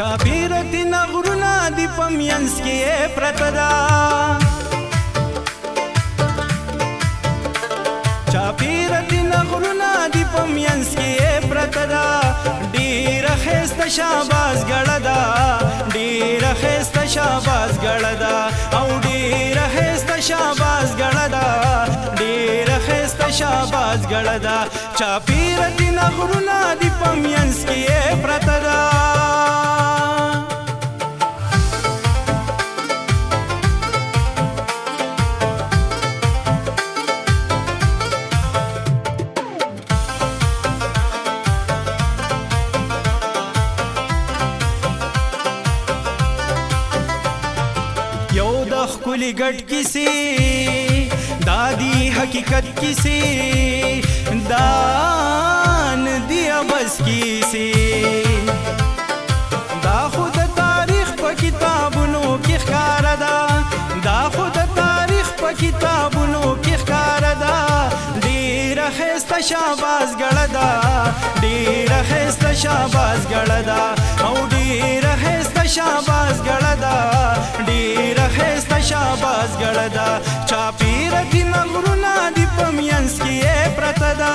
چاپیرتی نغرونا دی پمینس کی پرتدا چاپیرتی نغرونا دی پمینس کی پرتدا ډیر خست شاباز ګړدا ډیر خست شاباز ګړدا او ډیر خست شاباز ګړدا ډیر خست شاباز ګړدا چاپیرتی نغرونا دی پمینس کی پرتدا خلی گٹ کسی دادی حقیقت کسی دان دیا بس کسی دا خود تاریخ پا کتابونو کی خکار دا دا خود تاریخ پا کتابونو کی خکار دا دیر خیست شاباز گڑدا دیر خیست شاباز گڑدا او دیر خیست شاباز گڑدا دیر خیست شاباز گڑدا چاپیرتی نغرونا دی پمینس کی پرتدا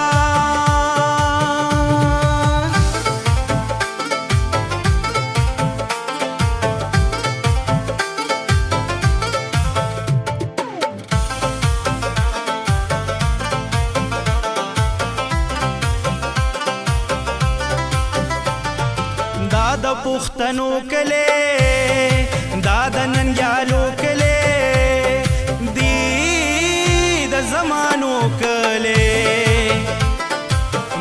دا پختنو کله دا د ننګیالو کله دی د زمانو کله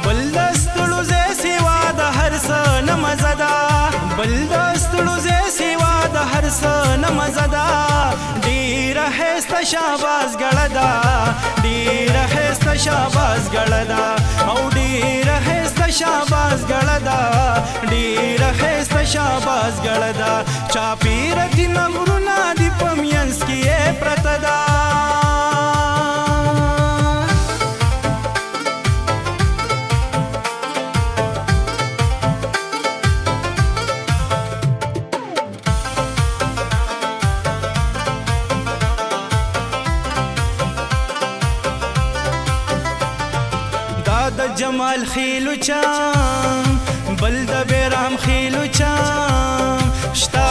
بل دستړو زه سیوا د هر څه نه مزدا بل دستړو زه سیوا د هر څه نه مزدا ډیر هست شاباز ګړدا ډیر هست شاباز ګړدا او ډیر هست شاباز ګړدا ډیر هست شاباز ګړدا چاپیرتی نغرونا دی پمینس کی پرتدا د جمال خیلو چام بل د بیرام خیلو چام شتا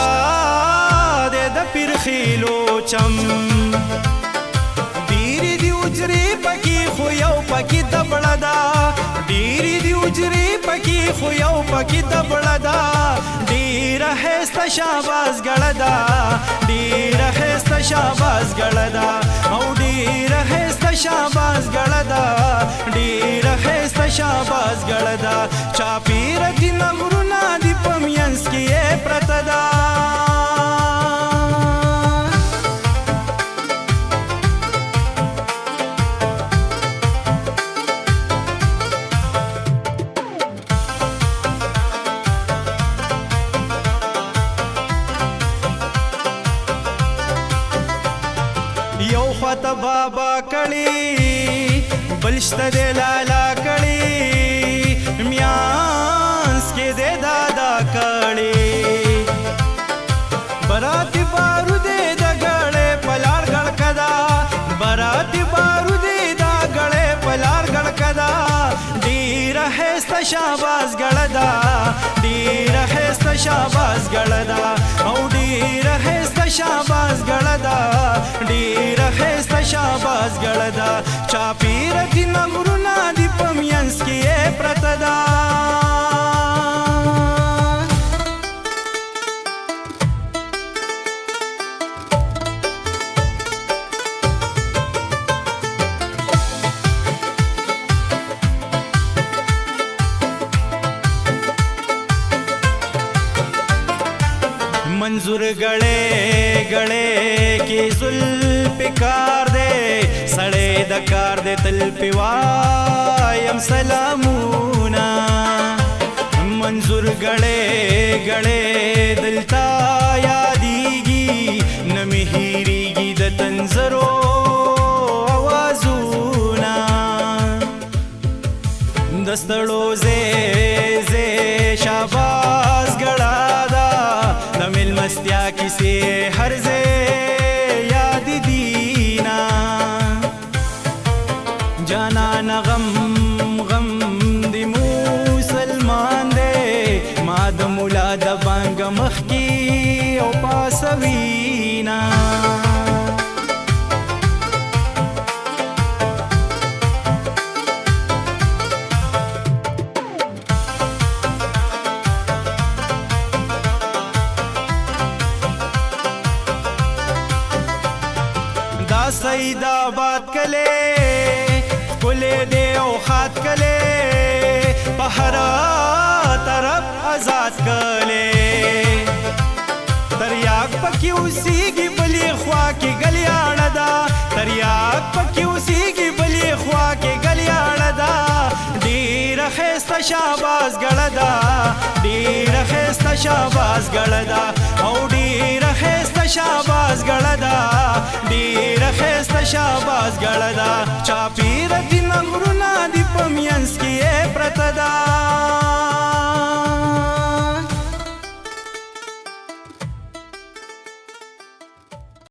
د پیر خیلو چم ډیری دی اجری پکی خو یو پکی دبړدا ډیری دی اجری پکی خو یو پکی دبړدا ډیر هست شاباز ګړدا ډیر هست شاباز ګړدا او ډیر هست شاباز ګړدا ډیر هست شاباز ګړدا چاپیرتی نغرونا دی پمینس کی پرتدا یو خواته بابا کړي بلشت دے لالا کړي میانس کې دے دادا کړي برات بارو دے د غړې پلار غړ کدا برات بارو دے د غړې پلار غړ کدا ډیر هست شاباز ګړدا ډیر هست شاباز ګړدا او ډیر هست شاباز ګړدا ډیر هست شاباز ګړدا چاپیرتی نغرونا دی پمینس کی پرتدا منظور گڑے گڑے کی زلف کار دے سڑے دکار دے تل پیوایم سلامونا منظور گڑے گڑے دلتا یادیگی نمی ہیریگی د تنظرو آوازونا دستڑو زے زے شاباز گڑا دا نه غم غم دی مسلمان دی ما د مولا د بانګ مخ کی او پاسوینا دا سید آباد کله کله دی او خات کله په هر طرف آزاد کله تریاک پکې اوسېږي بلې خوا کې ګلیاړه ده تریاک پکې اوسېږي بلې خوا کې ګلیاړه ده ډېره ښایسته شاباز ګړه ده ډېره ښایسته شاباز ګړه ده او ډېره ښایسته شاباز ګړه ده ډېره ښایسته شاباز ګړه ده چاپېره دې نه